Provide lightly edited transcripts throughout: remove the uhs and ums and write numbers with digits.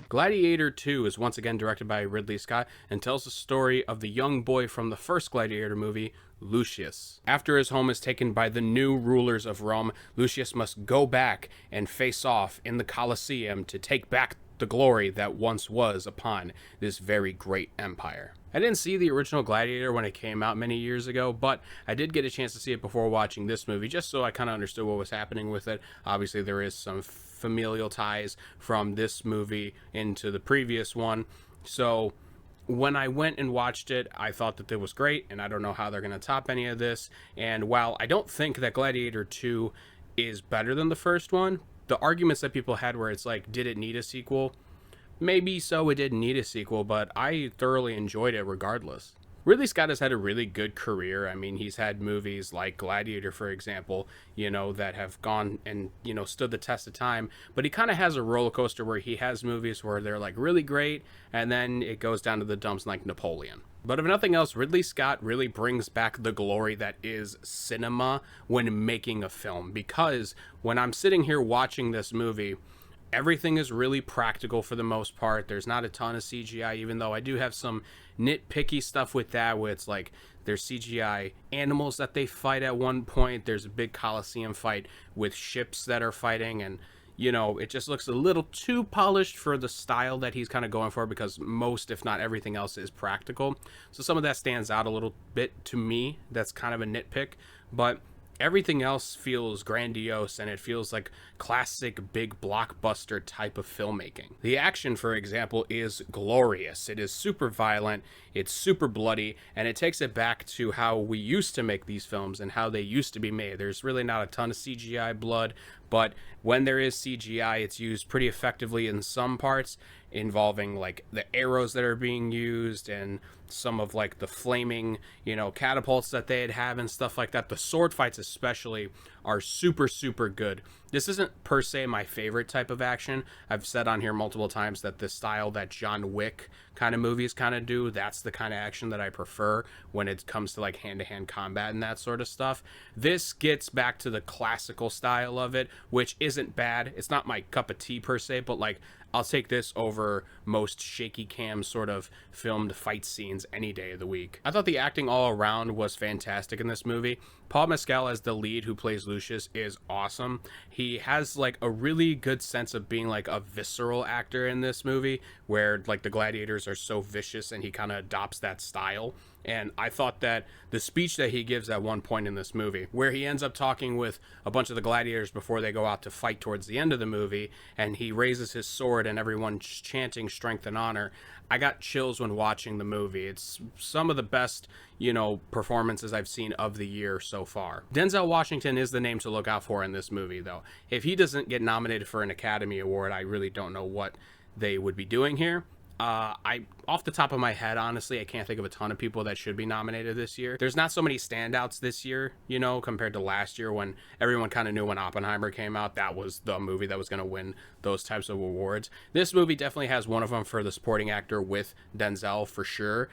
Gladiator 2 is once again directed by Ridley Scott and tells the story of the young boy from the first Gladiator movie, Lucius. After his home is taken by the new rulers of Rome, Lucius must go back and face off in the Colosseum to take back the glory that once was upon this very great empire. I didn't see the original Gladiator when it came out many years ago, but I did get a chance to see it before watching this movie, just so I kind of understood what was happening with it. Obviously, there is some familial ties from this movie into the previous one, so when I went and watched it, I thought that it was great, and I don't know how they're going to top any of this. And while I don't think that Gladiator 2 is better than the first one, the arguments that people had where it's like, did it need a sequel? Maybe so, it didn't need a sequel, but I thoroughly enjoyed it regardless. Ridley Scott has had a really good career. I mean, he's had movies like Gladiator, for example, that have gone and, stood the test of time. But he kind of has a roller coaster where he has movies where they're like really great, and then it goes down to the dumps like Napoleon. But if nothing else, Ridley Scott really brings back the glory that is cinema when making a film. Because when I'm sitting here watching this movie, everything is really practical for the most part. There's not a ton of CGI, even though I do have some nitpicky stuff with that, where it's like there's CGI animals that they fight at one point. There's a big Colosseum fight with ships that are fighting, and it just looks a little too polished for the style that he's kind of going for, because most, if not everything else, is practical. So some of that stands out a little bit to me. That's kind of a nitpick, but everything else feels grandiose, and it feels like classic big blockbuster type of filmmaking. The action, for example, is glorious. It is super violent, it's super bloody, and it takes it back to how we used to make these films and how they used to be made. There's really not a ton of CGI blood, but when there is CGI, it's used pretty effectively in some parts, involving like the arrows that are being used and some of like the flaming catapults that they'd have and stuff like that. The sword fights especially are super good. This isn't per se my favorite type of action. I've said on here multiple times that the style that John Wick kind of movies kind of do, that's the kind of action that I prefer when it comes to like hand-to-hand combat and that sort of stuff. This gets back to the classical style of it, which isn't bad. It's not my cup of tea per se, but like I'll take this over most shaky cam sort of filmed fight scenes any day of the week. I thought the acting all around was fantastic in this movie. Paul Mescal as the lead who plays Lucius is awesome. He has like a really good sense of being like a visceral actor in this movie, where like the gladiators are so vicious and he kind of adopts that style. And I thought that the speech that he gives at one point in this movie, where he ends up talking with a bunch of the gladiators before they go out to fight towards the end of the movie, and he raises his sword and everyone's chanting strength and honor, I got chills when watching the movie. It's some of the best, performances I've seen of the year so far. Denzel Washington is the name to look out for in this movie, though. If he doesn't get nominated for an Academy Award, I really don't know what they would be doing here. Off the top of my head, honestly, I can't think of a ton of people that should be nominated this year. There's not so many standouts this year, compared to last year when everyone kind of knew when Oppenheimer came out, that was the movie that was going to win those types of awards. This movie definitely has one of them for the supporting actor with Denzel for sure.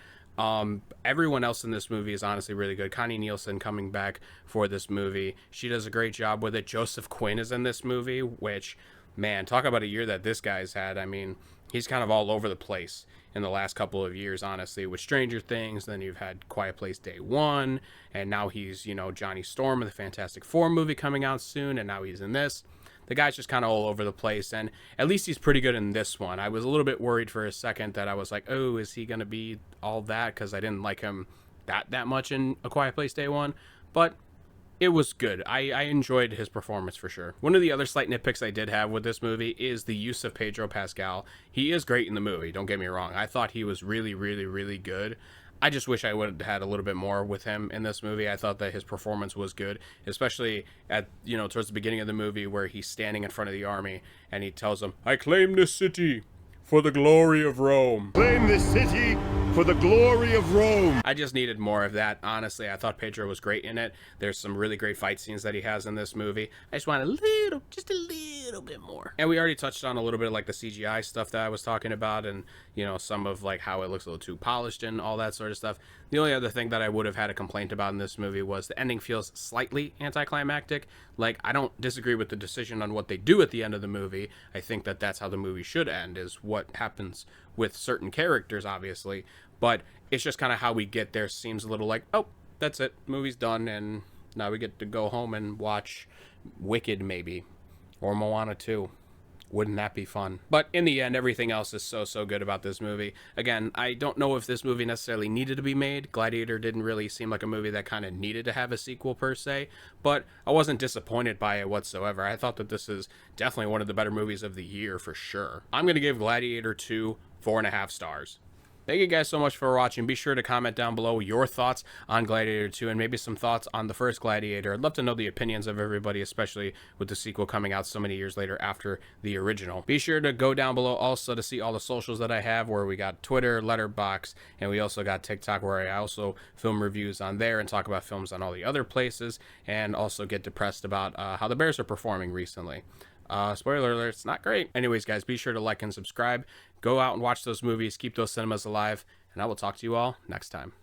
Everyone else in this movie is honestly really good. Connie Nielsen coming back for this movie. She does a great job with it. Joseph Quinn is in this movie, which, man, talk about a year that this guy's had. I mean, he's kind of all over the place in the last couple of years, honestly, with Stranger Things. Then you've had Quiet Place Day 1, and now he's, Johnny Storm in the Fantastic Four movie coming out soon, and now he's in this. The guy's just kind of all over the place, and at least he's pretty good in this one. I was a little bit worried for a second that I was like, oh, is he going to be all that? Because I didn't like him that much in A Quiet Place Day 1, but it was good. I enjoyed his performance for sure. One of the other slight nitpicks I did have with this movie is the use of Pedro Pascal. He is great in the movie, don't get me wrong. I thought he was really good. I just wish I would have had a little bit more with him in this movie. I thought that his performance was good, especially at, towards the beginning of the movie where he's standing in front of the army and he tells them, "I claim this city for the glory of Rome. Claim this city for the glory of Rome." I just needed more of that. Honestly, I thought Pedro was great in it. There's some really great fight scenes that he has in this movie. I just want just a little bit more. And we already touched on a little bit of like the CGI stuff that I was talking about, and some of like how it looks a little too polished and all that sort of stuff. The only other thing that I would have had a complaint about in this movie was the ending feels slightly anticlimactic. Like, I don't disagree with the decision on what they do at the end of the movie. I think that that's how the movie should end, is what happens with certain characters, obviously. But it's just kind of how we get there seems a little like, oh, that's it, movie's done, and now we get to go home and watch Wicked, maybe. Or Moana 2. Wouldn't that be fun? But in the end, everything else is so good about this movie. Again, I don't know if this movie necessarily needed to be made. Gladiator didn't really seem like a movie that kind of needed to have a sequel per se, but I wasn't disappointed by it whatsoever. I thought that this is definitely one of the better movies of the year for sure. I'm going to give Gladiator 2 4.5 stars. Thank you guys so much for watching. Be sure to comment down below your thoughts on Gladiator 2 and maybe some thoughts on the first Gladiator. I'd love to know the opinions of everybody, especially with the sequel coming out so many years later after the original. Be sure to go down below also to see all the socials that I have, where we got Twitter, Letterboxd, and we also got TikTok, where I also film reviews on there and talk about films on all the other places, and also get depressed about how the Bears are performing recently. Spoiler alert, it's not great. Anyways, guys, be sure to like and subscribe. Go out and watch those movies. Keep those cinemas alive. And I will talk to you all next time.